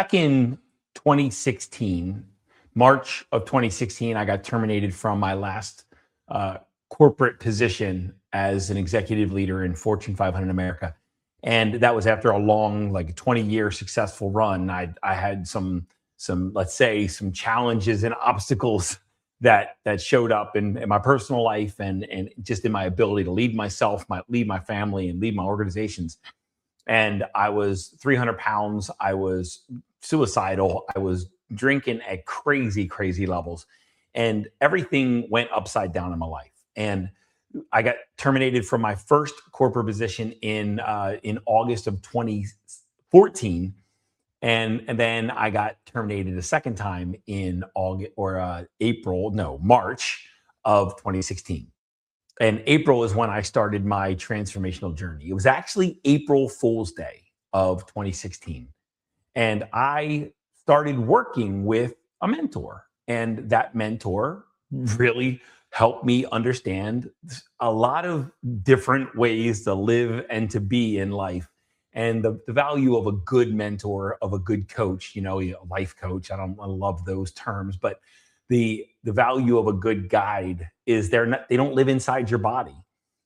back in 2016, March of 2016, I got terminated from my last corporate position as an executive leader in Fortune 500 America. And that was after a long, like 20-year successful run. I had some, let's say, some challenges and obstacles that showed up in my personal life and just in my ability to lead myself, lead my family, and lead my organizations. And I was 300 pounds. I was suicidal. I was drinking at crazy, crazy levels, and everything went upside down in my life. And I got terminated from my first corporate position in August of 2014, and then I got terminated a second time in March of 2016. And April is when I started my transformational journey. It was actually April Fool's Day of 2016, and I started working with a mentor, and that mentor really helped me understand a lot of different ways to live and to be in life, and the value of a good mentor, of a good coach, a life coach. I love those terms, but the value of a good guide is they don't live inside your body,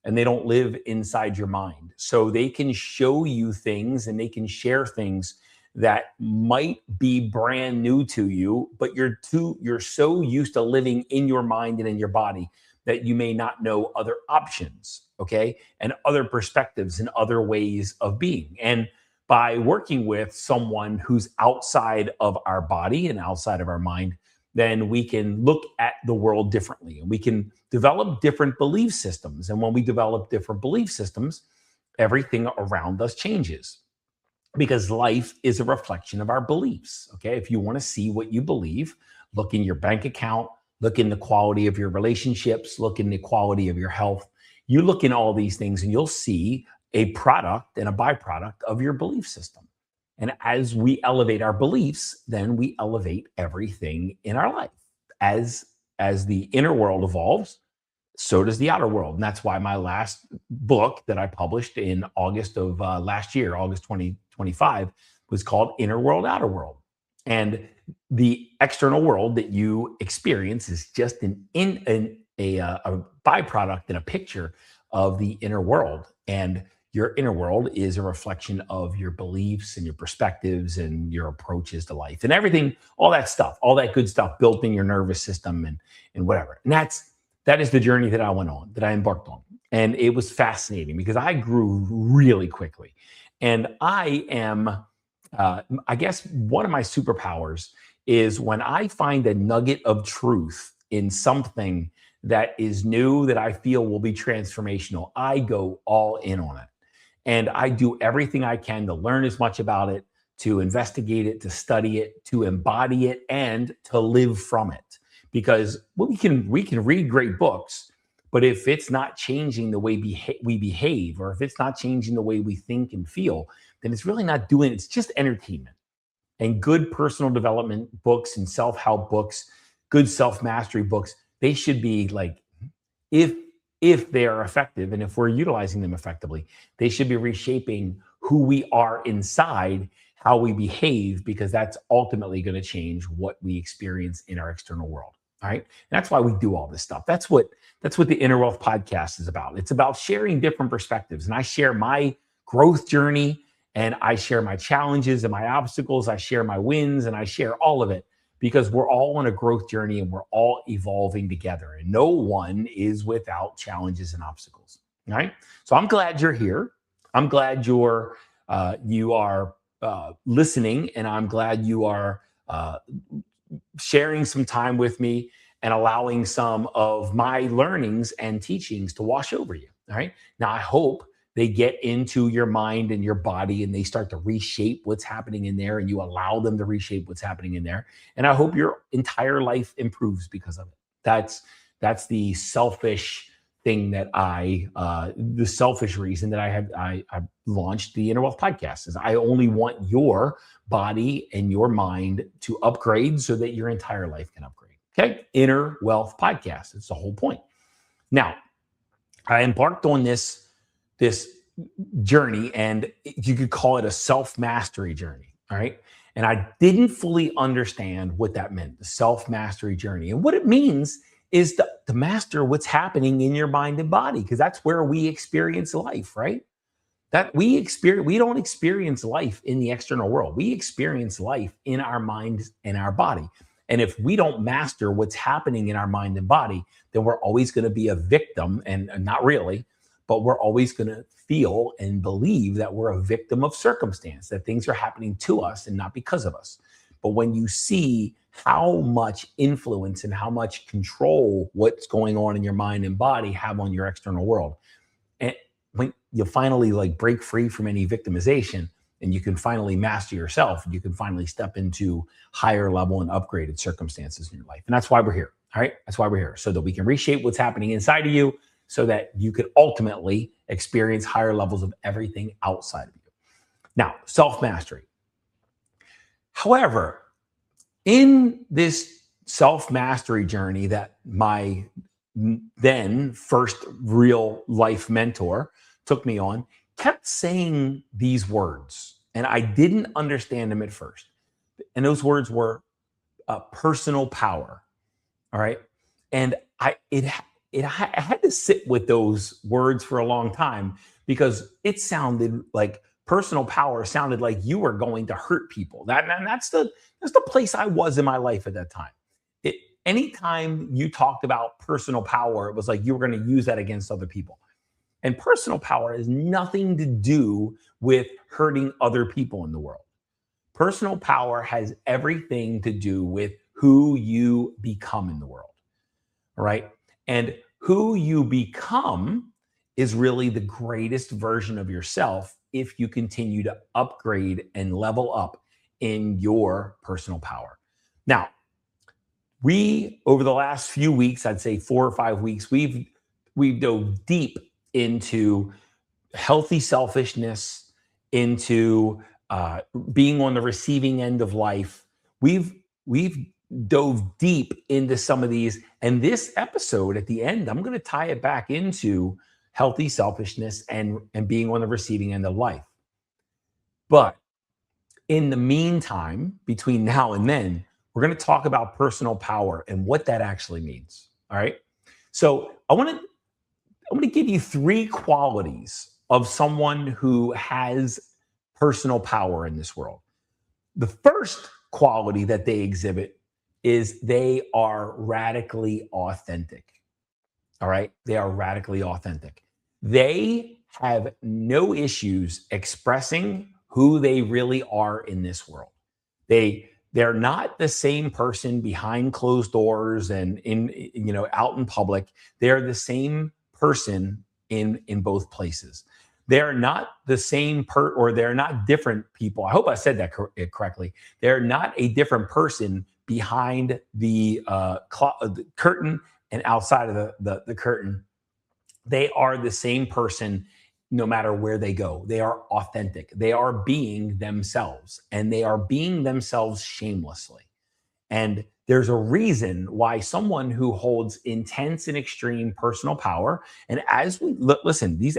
and they don't live inside your mind. So they can show you things and they can share things that might be brand new to you, but you're so used to living in your mind and in your body that you may not know other options, okay, and other perspectives and other ways of being. And by working with someone who's outside of our body and outside of our mind, then we can look at the world differently, and we can develop different belief systems. And when we develop different belief systems, everything around us changes, because life is a reflection of our beliefs. Okay. If you want to see what you believe, look in your bank account, look in the quality of your relationships, look in the quality of your health. You look in all these things and you'll see a product and a byproduct of your belief system. And as we elevate our beliefs, then we elevate everything in our life. As the inner world evolves, so does the outer world. And that's why my last book that I published in August of last year, August 2025, was called Inner World, Outer World. And the external world that you experience is just a byproduct and a picture of the inner world. And your inner world is a reflection of your beliefs and your perspectives and your approaches to life and everything, all that stuff, all that good stuff built in your nervous system and whatever. And that is the journey that I went on, that I embarked on. And it was fascinating because I grew really quickly. And I am, I guess one of my superpowers is when I find a nugget of truth in something that is new, that I feel will be transformational, I go all in on it. And I do everything I can to learn as much about it, to investigate it, to study it, to embody it, and to live from it. Because we can read great books, but if it's not changing the way we behave, or if it's not changing the way we think and feel, then it's really not doing it. It's just entertainment. And good personal development books and self-help books, good self-mastery books, they should be like, if they are effective and if we're utilizing them effectively, they should be reshaping who we are inside, how we behave, because that's ultimately going to change what we experience in our external world. All right. And that's why we do all this stuff. That's what the Inner Wealth Podcast is about. It's about sharing different perspectives. And I share my growth journey, and I share my challenges and my obstacles. I share my wins, and I share all of it, because we're all on a growth journey and we're all evolving together, and no one is without challenges and obstacles. All right. So I'm glad you're here. I'm glad you are listening, and I'm glad you are sharing some time with me and allowing some of my learnings and teachings to wash over you. All right. Now, I hope they get into your mind and your body, and they start to reshape what's happening in there, and you allow them to reshape what's happening in there. And I hope your entire life improves because of it. That's the selfish thing that the selfish reason that I launched the Inner Wealth Podcast is I only want your body and your mind to upgrade so that your entire life can upgrade. Okay. Inner Wealth Podcast. It's the whole point. Now, I embarked on this journey, and you could call it a self-mastery journey. All right. And I didn't fully understand what that meant, the self mastery journey. And what it means is to master what's happening in your mind and body, because that's where we experience life, right? That we don't experience life in the external world. We experience life in our mind and our body. And if we don't master what's happening in our mind and body, then we're always going to be a victim, and not really, but we're always going to feel and believe that we're a victim of circumstance, that things are happening to us and not because of us. But when you see how much influence and how much control what's going on in your mind and body have on your external world, and when you finally like break free from any victimization and you can finally master yourself, you can finally step into higher level and upgraded circumstances in your life. And that's why we're here. All right. That's why we're here, so that we can reshape what's happening inside of you so that you could ultimately experience higher levels of everything outside of you. Now, self mastery. However, in this self mastery journey that my then first real life mentor took me on, kept saying these words, and I didn't understand them at first. And those words were personal power. All right, and I had to sit with those words for a long time, because it sounded like personal power sounded like you were going to hurt people. That's the place I was in my life at that time. It, anytime you talked about personal power, it was like you were going to use that against other people. And personal power has nothing to do with hurting other people in the world. Personal power has everything to do with who you become in the world. All right. And who you become is really the greatest version of yourself if you continue to upgrade and level up in your personal power. Now, we, over the last few weeks, I'd say 4 or 5 weeks, we've dove deep into healthy selfishness, into being on the receiving end of life. We've dove deep into some of these, and this episode at the end, I'm going to tie it back into healthy selfishness and being on the receiving end of life. But in the meantime, between now and then, we're going to talk about personal power and what that actually means. All right. So I want to give you 3 qualities of someone who has personal power in this world. The first quality that they exhibit is they are radically authentic. All right. They are radically authentic. They have no issues expressing who they really are in this world. They're not the same person behind closed doors and out in public. They're the same person in both places. They're not the same or they're not different people. I hope I said that correctly. They're not a different person behind the curtain and outside of the curtain. They are the same person no matter where they go. They are authentic. They are being themselves, and they are being themselves shamelessly. And there's a reason why someone who holds intense and extreme personal power, and as we listen, these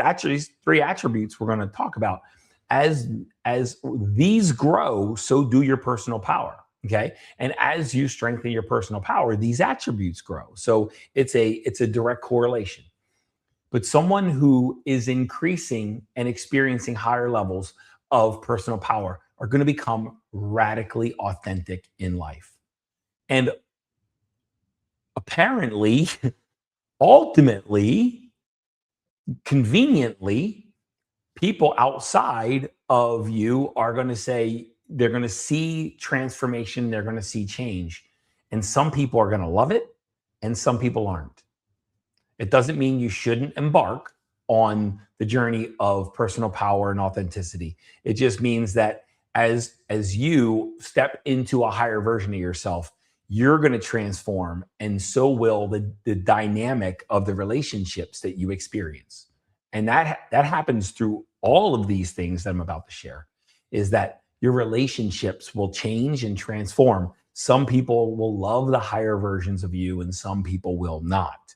3 attributes we're going to talk about, as these grow, so do your personal power. Okay. And as you strengthen your personal power, these attributes grow. So it's a direct correlation. But someone who is increasing and experiencing higher levels of personal power are going to become radically authentic in life. And apparently, ultimately, conveniently, people outside of you are going to say, they're going to see transformation, they're going to see change. And some people are going to love it, and some people aren't. It doesn't mean you shouldn't embark on the journey of personal power and authenticity. It just means that as you step into a higher version of yourself, you're going to transform, and so will the dynamic of the relationships that you experience. And that happens through all of these things that I'm about to share, is that your relationships will change and transform. Some people will love the higher versions of you, and some people will not.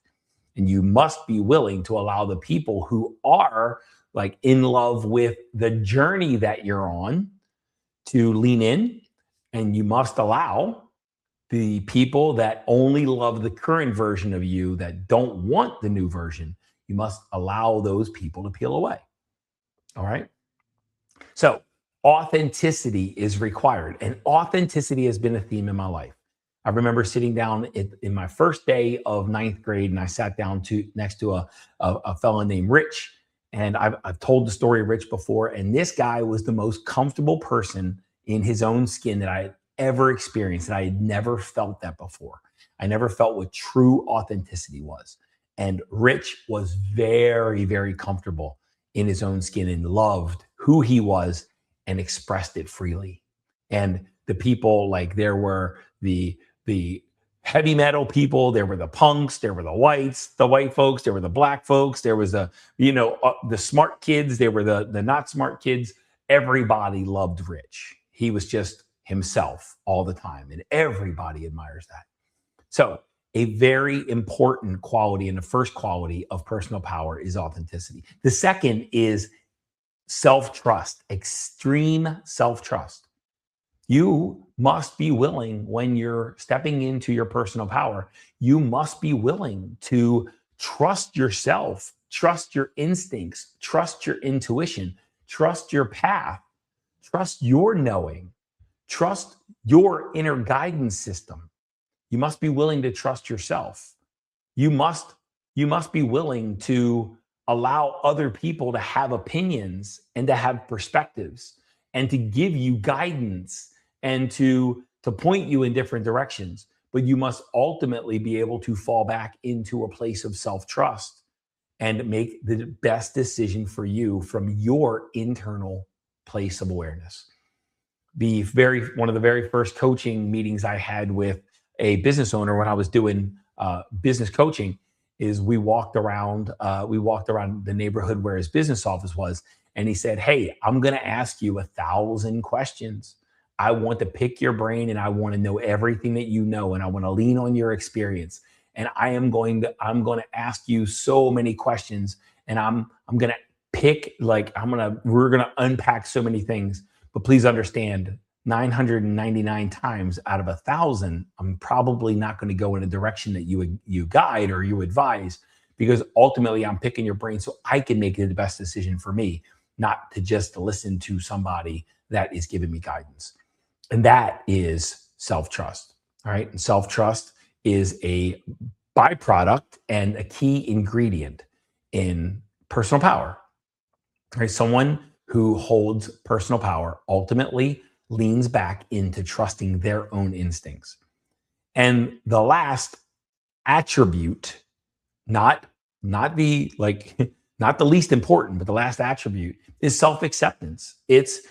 And you must be willing to allow the people who are like in love with the journey that you're on to lean in And you must allow the people that only love the current version of you, that don't want the new version, you must allow those people to peel away. All right. So authenticity is required, and authenticity has been a theme in my life. I remember sitting down in my first day of ninth grade, and I sat down next to a fellow named Rich. And I've told the story of Rich before, and this guy was the most comfortable person in his own skin that I had ever experienced, and I had never felt that before. I never felt what true authenticity was. And Rich was very, very comfortable in his own skin and loved who he was and expressed it freely. And the people, like, there were the heavy metal people, there were the punks, there were the whites, the white folks, there were the black folks, there was the smart kids, there were the not smart kids. Everybody loved Rich. He was just himself all the time, and everybody admires that. So a very important quality, and the first quality of personal power, is authenticity. The second is self-trust, extreme self-trust. You must be willing, when you're stepping into your personal power, you must be willing to trust yourself, trust your instincts, trust your intuition, trust your path, trust your knowing, trust your inner guidance system. You must be willing to trust yourself. You must be willing to allow other people to have opinions and to have perspectives and to give you guidance and to point you in different directions. But you must ultimately be able to fall back into a place of self-trust and make the best decision for you from your internal place of awareness. One of the very first coaching meetings I had with a business owner when I was doing business coaching is we walked around the neighborhood where his business office was, and he said, "Hey, I'm going to ask you 1,000 questions. I want to pick your brain, and I want to know everything that you know, and I want to lean on your experience. And I'm going to ask you so many questions, and I'm going to pick, like, we're going to unpack so many things. But please understand, 999 times out of 1,000, I'm probably not going to go in a direction that you guide or you advise, because ultimately I'm picking your brain so I can make the best decision for me, not to just listen to somebody that is giving me guidance." And that is self-trust. All right. And self-trust is a byproduct and a key ingredient in personal power. All right. Someone who holds personal power ultimately leans back into trusting their own instincts. And the last attribute, not the not the least important, but the last attribute, is self-acceptance. It's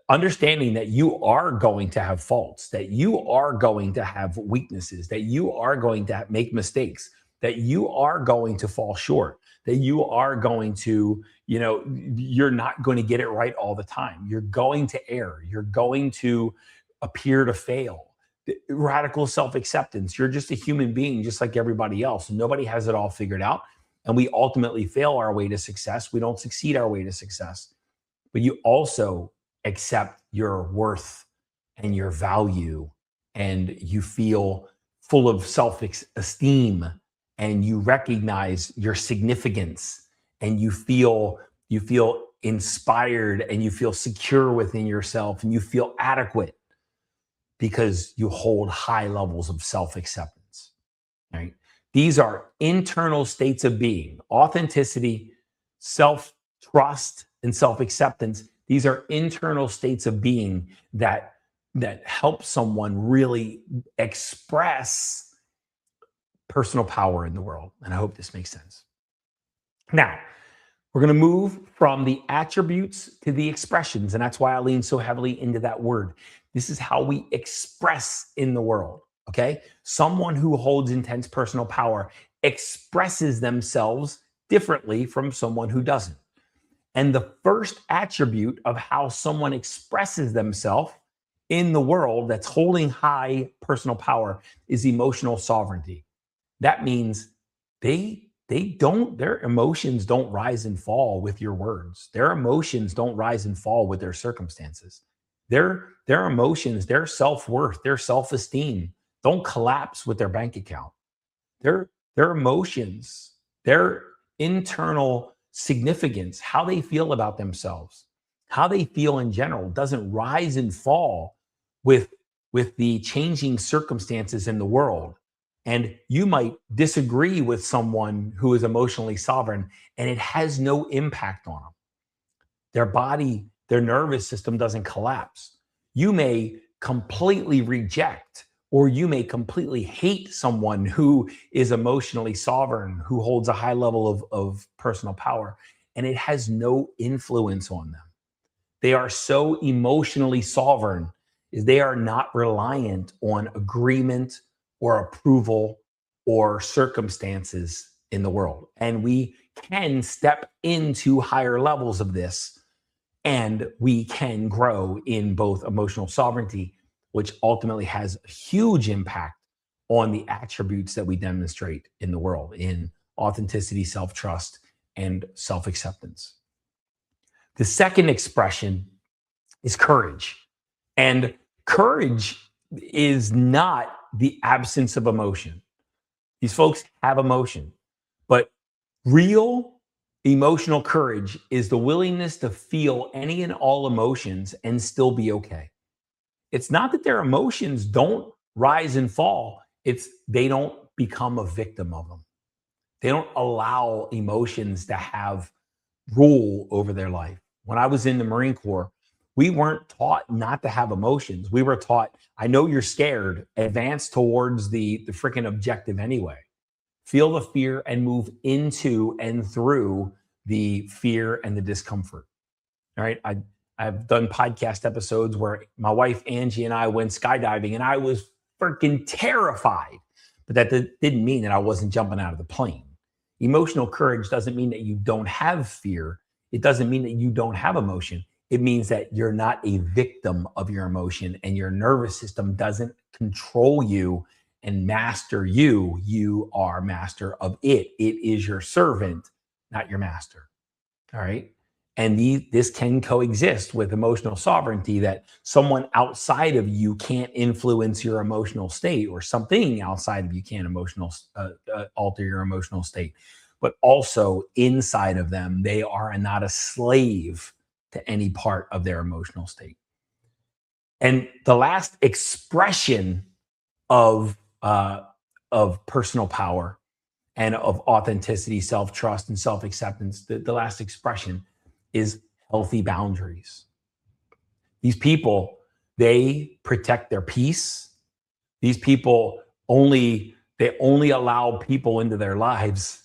understanding that you are going to have faults, that you are going to have weaknesses, that you are going to make mistakes, that you are going to fall short, that you are going to, you're not going to get it right all the time. You're going to err. You're going to appear to fail. Radical self-acceptance. You're just a human being, just like everybody else. Nobody has it all figured out. And we ultimately fail our way to success. We don't succeed our way to success. But you also accept your worth and your value, and you feel full of self-esteem, and you recognize your significance, and you feel inspired, and you feel secure within yourself, and you feel adequate because you hold high levels of self-acceptance. Right? These are internal states of being. Authenticity, self-trust, and self-acceptance. These are internal states of being that help someone really express personal power in the world. And I hope this makes sense. Now, we're going to move from the attributes to the expressions. And that's why I lean so heavily into that word. This is how we express in the world. Okay. Someone who holds intense personal power expresses themselves differently from someone who doesn't. And the first attribute of how someone expresses themselves in the world that's holding high personal power is emotional sovereignty. That means their emotions don't rise and fall with your words. Their emotions don't rise and fall with their circumstances. Their emotions, their self-worth, their self-esteem don't collapse with their bank account. Their emotions, their internal significance, how they feel about themselves, how they feel in general doesn't rise and fall with the changing circumstances in the world. And you might disagree with someone who is emotionally sovereign and it has no impact on them. Their body, their nervous system doesn't collapse. You may completely reject or you may completely hate someone who is emotionally sovereign, who holds a high level of personal power, and it has no influence on them. They are so emotionally sovereign is they are not reliant on agreement or approval or circumstances in the world. And we can step into higher levels of this and we can grow in both emotional sovereignty, which ultimately has a huge impact on the attributes that we demonstrate in the world in authenticity, self trust, and self acceptance. The second expression is courage. And courage is not the absence of emotion. These folks have emotion, but real emotional courage is the willingness to feel any and all emotions and still be okay. It's not that their emotions don't rise and fall, it's they don't become a victim of them. They don't allow emotions to have rule over their life. When I was in the Marine Corps, we weren't taught not to have emotions. We were taught, I know you're scared, advance towards the freaking objective anyway. Feel the fear and move into and through the fear and the discomfort. All right. I've done podcast episodes where my wife, Angie, and I went skydiving and I was freaking terrified. But that didn't mean that I wasn't jumping out of the plane. Emotional courage doesn't mean that you don't have fear. It doesn't mean that you don't have emotion. It means that you're not a victim of your emotion and your nervous system doesn't control you and master you. You are master of it. It is your servant, not your master. All right. And this can coexist with emotional sovereignty that someone outside of you can't influence your emotional state or something outside of you can't alter your emotional state. But also inside of them, they are not a slave to any part of their emotional state. And the last expression of personal power and of authenticity, self-trust, and self-acceptance, the last expression is healthy boundaries. These people, they protect their peace. These people they only allow people into their lives,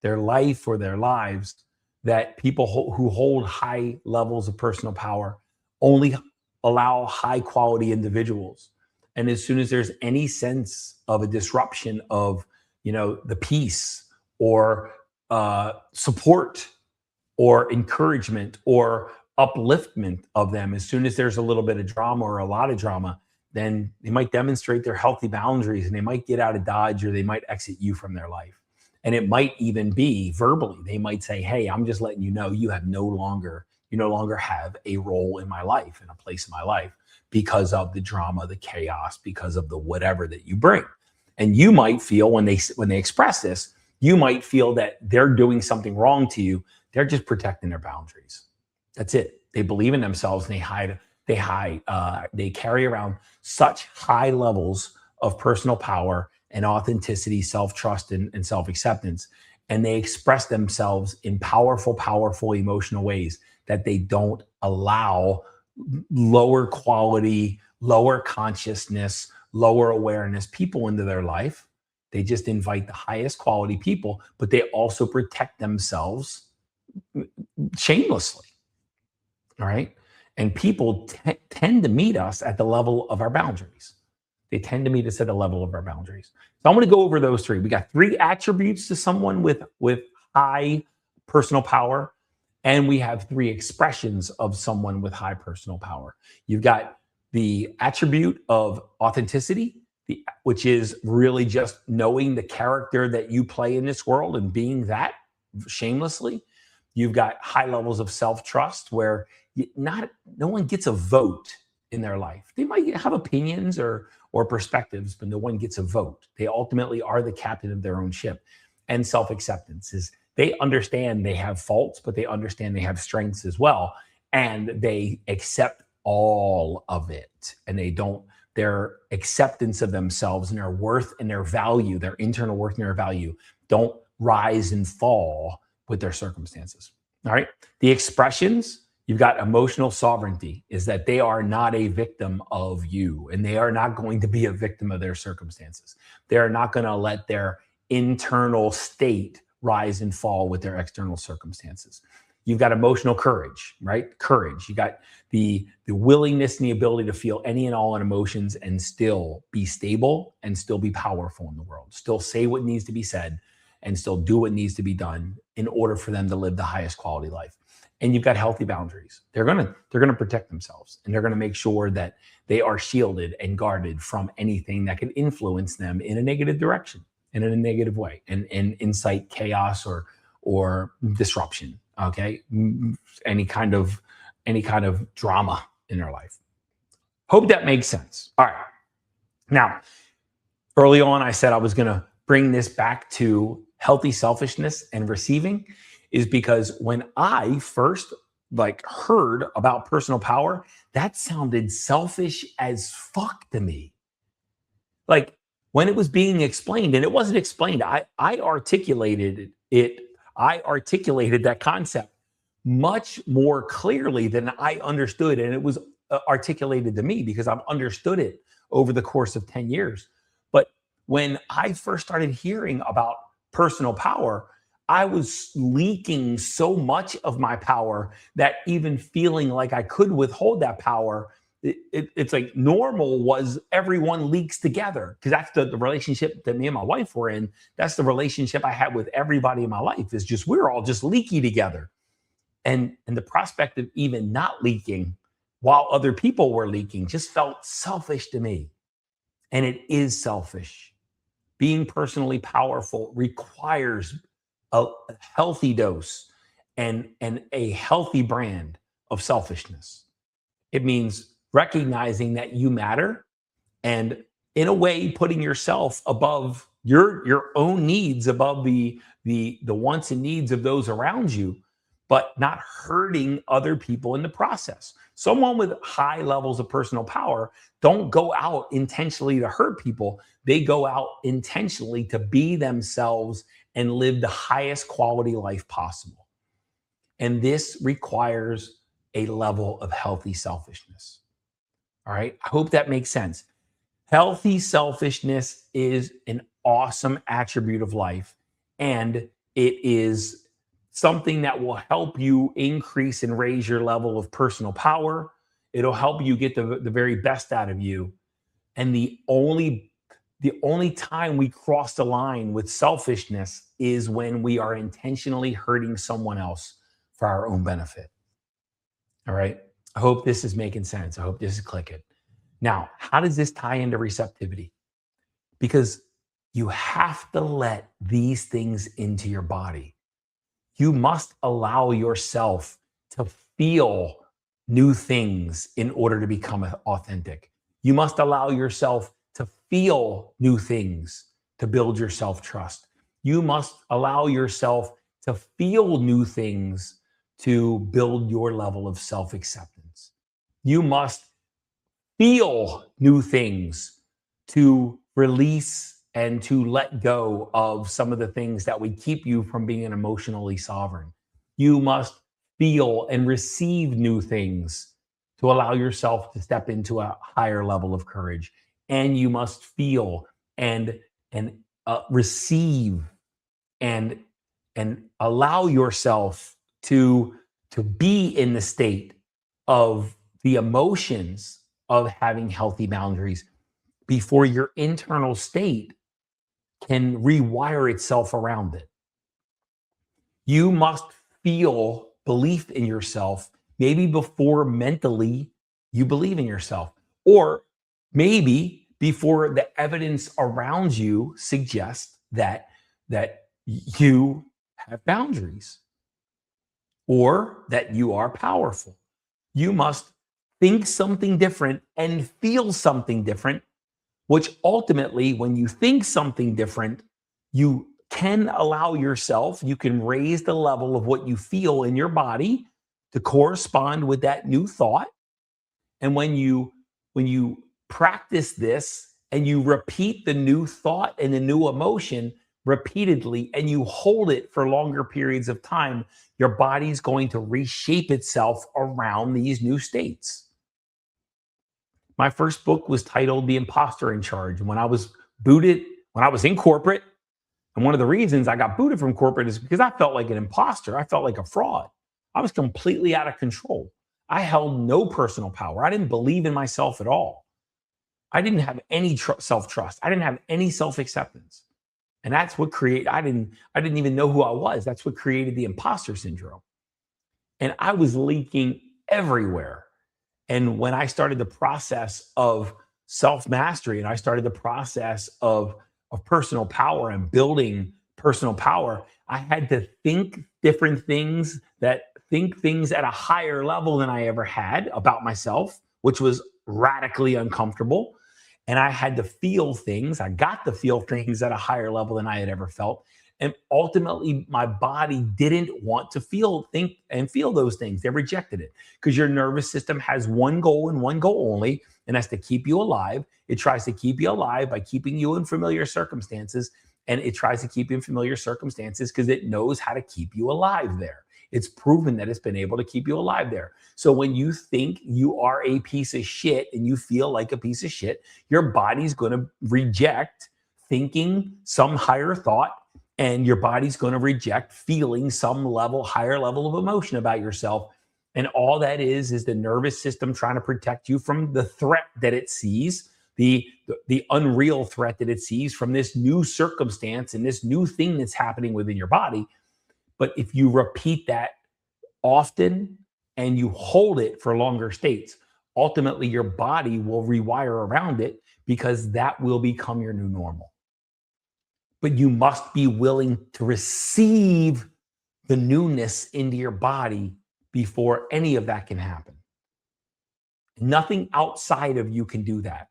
their life or their lives, that people who hold high levels of personal power only allow high quality individuals. And as soon as there's any sense of a disruption of, the peace or support or encouragement or upliftment of them, as soon as there's a little bit of drama or a lot of drama, then they might demonstrate their healthy boundaries and they might get out of Dodge or they might exit you from their life. And it might even be verbally. They might say, hey, I'm just letting you know you no longer have a role in my life and a place in my life because of the drama, the chaos, because of the whatever that you bring. And you might feel when they express this, you might feel that they're doing something wrong to you. They're just protecting their boundaries. That's it. They believe in themselves and they carry around such high levels of personal power and authenticity, self-trust, and self-acceptance. And they express themselves in powerful emotional ways that they don't allow lower quality, lower consciousness, lower awareness people into their life. They just invite the highest quality people, but they also protect themselves shamelessly. All right. And people tend to meet us at the level of our boundaries. They tend to meet us at the level of our boundaries. So I'm going to go over those three. We got three attributes to someone with high personal power, and we have three expressions of someone with high personal power. You've got the attribute of authenticity, which is really just knowing the character that you play in this world and being that shamelessly. You've got high levels of self-trust where no one gets a vote in their life. They might have opinions or perspectives, but no one gets a vote. They ultimately are the captain of their own ship. And self-acceptance is they understand they have faults, but they understand they have strengths as well. And they accept all of it. And they don't, their acceptance of themselves and their worth and their value, their internal worth and their value, don't rise and fall with their circumstances. All right. The expressions, you've got emotional sovereignty, is that they are not a victim of you and they are not going to be a victim of their circumstances. They are not going to let their internal state rise and fall with their external circumstances. You've got emotional courage, right? Courage. You got the willingness and the ability to feel any and all emotions and still be stable and still be powerful in the world. Still say what needs to be said and still do what needs to be done in order for them to live the highest quality life. And you've got healthy boundaries. They're gonna protect themselves and they're gonna make sure that they are shielded and guarded from anything that can influence them in a negative direction, in a negative way, and incite chaos or disruption. Okay, any kind of drama in their life. Hope that makes sense. All right. Now, early on, I said I was going to bring this back to healthy selfishness and receiving, is because when I first heard about personal power, that sounded selfish as fuck to me. Like when it was being explained, and it wasn't explained, I articulated it. I articulated that concept much more clearly than I understood. And it was articulated to me because I've understood it over the course of 10 years. But when I first started hearing about personal power, I was leaking so much of my power that even feeling like I could withhold that power, it's like normal was everyone leaks together, because that's the relationship that me and my wife were in. That's the relationship I had with everybody in my life, is just we're all just leaky together. And the prospect of even not leaking while other people were leaking just felt selfish to me. And it is selfish. Being personally powerful requires a healthy dose and a healthy brand of selfishness. It means recognizing that you matter and in a way putting yourself above your own needs, above the wants and needs of those around you, but not hurting other people in the process. Someone with high levels of personal power don't go out intentionally to hurt people. They go out intentionally to be themselves and live the highest quality life possible. And this requires a level of healthy selfishness. All right. I hope that makes sense. Healthy selfishness is an awesome attribute of life, and it is something that will help you increase and raise your level of personal power. It'll help you get the very best out of you. And the only time we cross the line with selfishness is when we are intentionally hurting someone else for our own benefit. All right. I hope this is making sense. I hope this is clicking. Now, how does this tie into receptivity? Because you have to let these things into your body. You must allow yourself to feel new things in order to become authentic. You must allow yourself to feel new things to build your self-trust. You must allow yourself to feel new things to build your level of self-acceptance. You must feel new things to release and to let go of some of the things that would keep you from being emotionally sovereign. You must feel and receive new things to allow yourself to step into a higher level of courage. And you must feel and receive and allow yourself to be in the state of the emotions of having healthy boundaries before your internal state can rewire itself around it. You must feel belief in yourself, maybe before mentally you believe in yourself, or maybe before the evidence around you suggests that you have boundaries or that you are powerful. You must think something different and feel something different, which ultimately, when you think something different, you can allow yourself, you can raise the level of what you feel in your body to correspond with that new thought. And when you practice this and you repeat the new thought and the new emotion repeatedly and you hold it for longer periods of time, your body's going to reshape itself around these new states. My first book was titled The Imposter in Charge. When I was booted, when I was in corporate, and one of the reasons I got booted from corporate is because I felt like an imposter. I felt like a fraud. I was completely out of control. I held no personal power. I didn't believe in myself at all. I didn't have any self-trust. I didn't have any self-acceptance. And that's what created, I didn't even know who I was. That's what created the imposter syndrome. And I was leaking everywhere. And when I started the process of self-mastery and I started the process of personal power and building personal power, I had to think different things, think things at a higher level than I ever had about myself, which was radically uncomfortable. And I had to feel things. I got to feel things at a higher level than I had ever felt. And ultimately, my body didn't want to think and feel those things. They rejected it because your nervous system has one goal and one goal only, and that's to keep you alive. It tries to keep you alive by keeping you in familiar circumstances. And it tries to keep you in familiar circumstances because it knows how to keep you alive there. It's proven that it's been able to keep you alive there. So when you think you are a piece of shit and you feel like a piece of shit, your body's going to reject thinking some higher thought, and your body's going to reject feeling some higher level of emotion about yourself. And all that is the nervous system trying to protect you from the threat that it sees, the unreal threat that it sees from this new circumstance and this new thing that's happening within your body. But if you repeat that often and you hold it for longer states, ultimately your body will rewire around it because that will become your new normal. But you must be willing to receive the newness into your body before any of that can happen. Nothing outside of you can do that.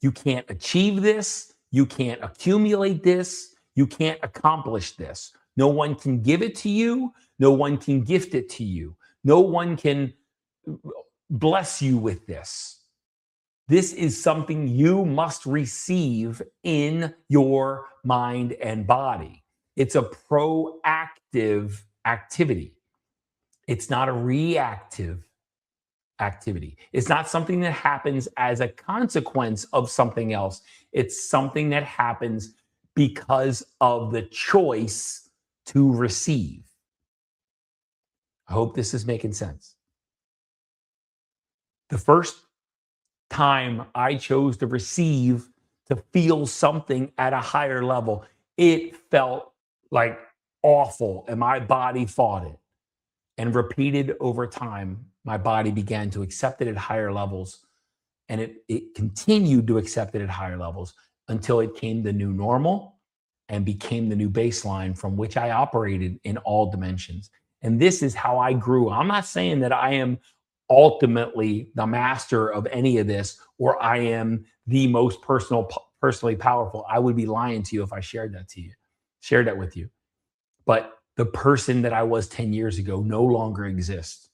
You can't achieve this. You can't accumulate this. You can't accomplish this. No one can give it to you. No one can gift it to you. No one can bless you with this. This is something you must receive in your mind and body. It's a proactive activity. It's not a reactive activity. It's not something that happens as a consequence of something else. It's something that happens because of the choice to receive. I hope this is making sense. The first time I chose to receive, to feel something at a higher level, it felt like awful and my body fought it. And repeated over time, my body began to accept it at higher levels, and it continued to accept it at higher levels until it came the new normal and became the new baseline from which I operated in all dimensions. And this is how I grew. I'm not saying that I am ultimately the master of any of this or I am the most personally powerful. I would be lying to you if I shared that with you. But the person that I was 10 years ago no longer exists.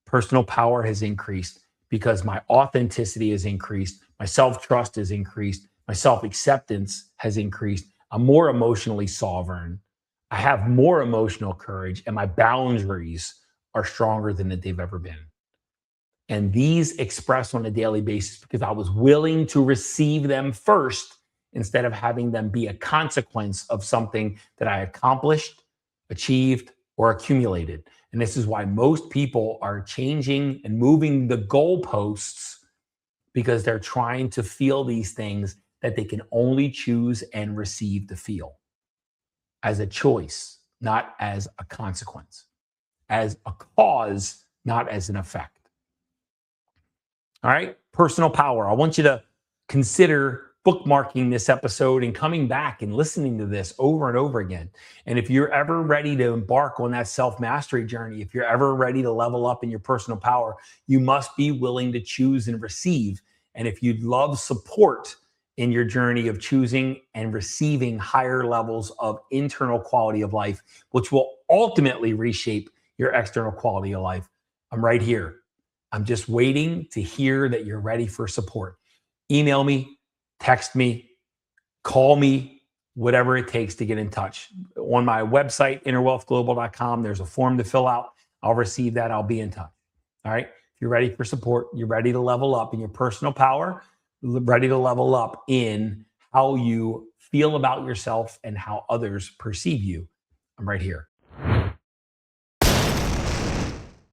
Personal power has increased because my authenticity has increased, my self-trust has increased, my self-acceptance has increased. I'm more emotionally sovereign. I have more emotional courage, and my boundaries are stronger than they've ever been. And these express on a daily basis because I was willing to receive them first instead of having them be a consequence of something that I accomplished, achieved, or accumulated. And this is why most people are changing and moving the goalposts because they're trying to feel these things that they can only choose and receive to feel as a choice, not as a consequence, as a cause, not as an effect. All right, personal power. I want you to consider bookmarking this episode and coming back and listening to this over and over again. And if you're ever ready to embark on that self mastery journey, if you're ever ready to level up in your personal power, you must be willing to choose and receive. And if you'd love support in your journey of choosing and receiving higher levels of internal quality of life, which will ultimately reshape your external quality of life, I'm right here. I'm just waiting to hear that you're ready for support. Email me, text me, call me, whatever it takes to get in touch. On my website, innerwealthglobal.com, there's a form to fill out. I'll receive that. I'll be in touch. All right. If you're ready for support, you're ready to level up in your personal power, ready to level up in how you feel about yourself and how others perceive you, I'm right here.